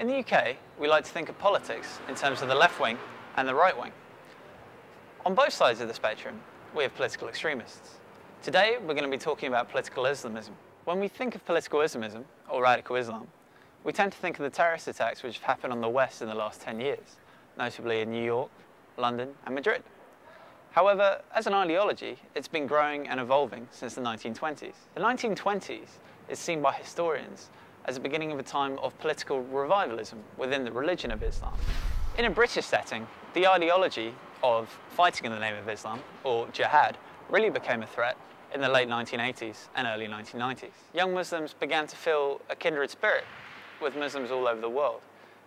In the UK, we like to think of politics in terms of the left wing and the right wing. On both sides of the spectrum, we have political extremists. Today, we're going to be talking about political Islamism. When we think of political Islamism, or radical Islam, we tend to think of the terrorist attacks which have happened on the West in the last 10 years, notably in New York, London, and Madrid. However, as an ideology, it's been growing and evolving since the 1920s. The 1920s is seen by historians as the beginning of a time of political revivalism within the religion of Islam. In a British setting, the ideology of fighting in the name of Islam, or jihad, really became a threat in the late 1980s and early 1990s. Young Muslims began to feel a kindred spirit with Muslims all over the world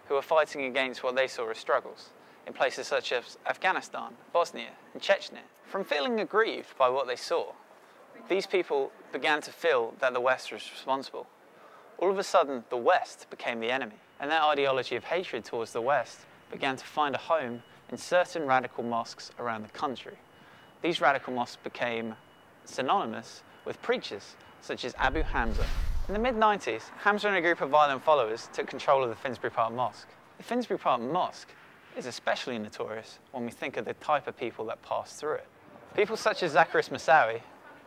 who were fighting against what they saw as struggles in places such as Afghanistan, Bosnia, and Chechnya. From feeling aggrieved by what they saw, these people began to feel that the West was responsible. All of a sudden, the West became the enemy, and that ideology of hatred towards the West began to find a home in certain radical mosques around the country. These radical mosques became synonymous with preachers such as Abu Hamza. In the mid-90s, Hamza and a group of violent followers took control of the Finsbury Park Mosque. The Finsbury Park Mosque is especially notorious when we think of the type of people that passed through it. People such as Zaccharis Moussaoui,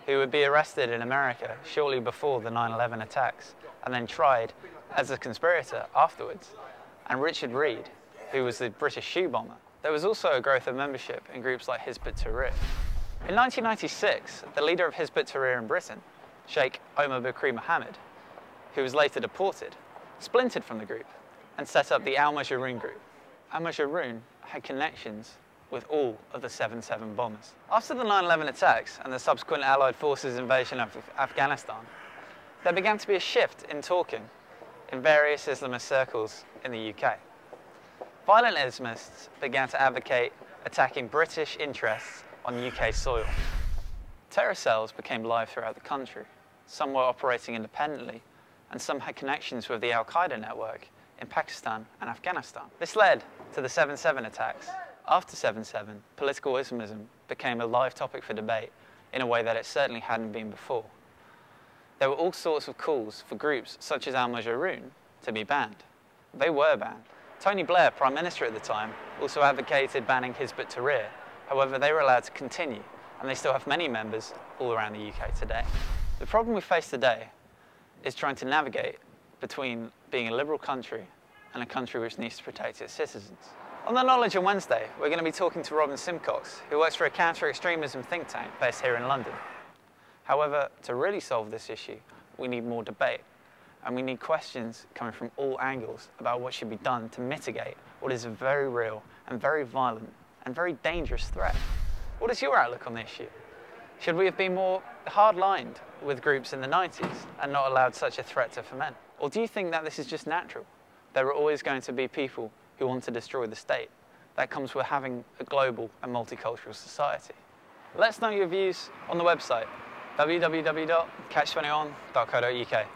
who would be arrested in America shortly before the 9/11 attacks and then tried as a conspirator afterwards, and Richard Reed, who was the British shoe bomber. There was also a growth of membership in groups like Hizb ut-Tahrir. In 1996, the leader of Hizb ut-Tahrir in Britain, Sheikh Omar Bakri Mohammed, who was later deported, splintered from the group and set up the Al-Majroon group. Al-Majroon had connections with all of the 7/7 bombers. After the 9/11 attacks and the subsequent Allied forces invasion of Afghanistan, there began to be a shift in talking in various Islamist circles in the UK. Violent Islamists began to advocate attacking British interests on UK soil. Terror cells became live throughout the country. Some were operating independently, and some had connections with the Al-Qaeda network in Pakistan and Afghanistan. This led to the 7/7 attacks. After 7/7, political Islamism became a live topic for debate in a way that it certainly hadn't been before. There were all sorts of calls for groups such as Al-Majroon to be banned. They were banned. Tony Blair, Prime Minister at the time, also advocated banning Hizb ut-Tahrir. However, they were allowed to continue, and they still have many members all around the UK today. The problem we face today is trying to navigate between being a liberal country and a country which needs to protect its citizens. On the Knowledge on Wednesday, we're going to be talking to Robin Simcox, who works for a counter-extremism think tank based here in London. However, to really solve this issue, we need more debate, and we need questions coming from all angles about what should be done to mitigate what is a very real and very violent and very dangerous threat. What is your outlook on the issue? Should we have been more hard-lined with groups in the 90s and not allowed such a threat to ferment? Or do you think that this is just natural? There are always going to be people who want to destroy the state. That comes with having a global and multicultural society. Let us know your views on the website, www.catch21.co.uk.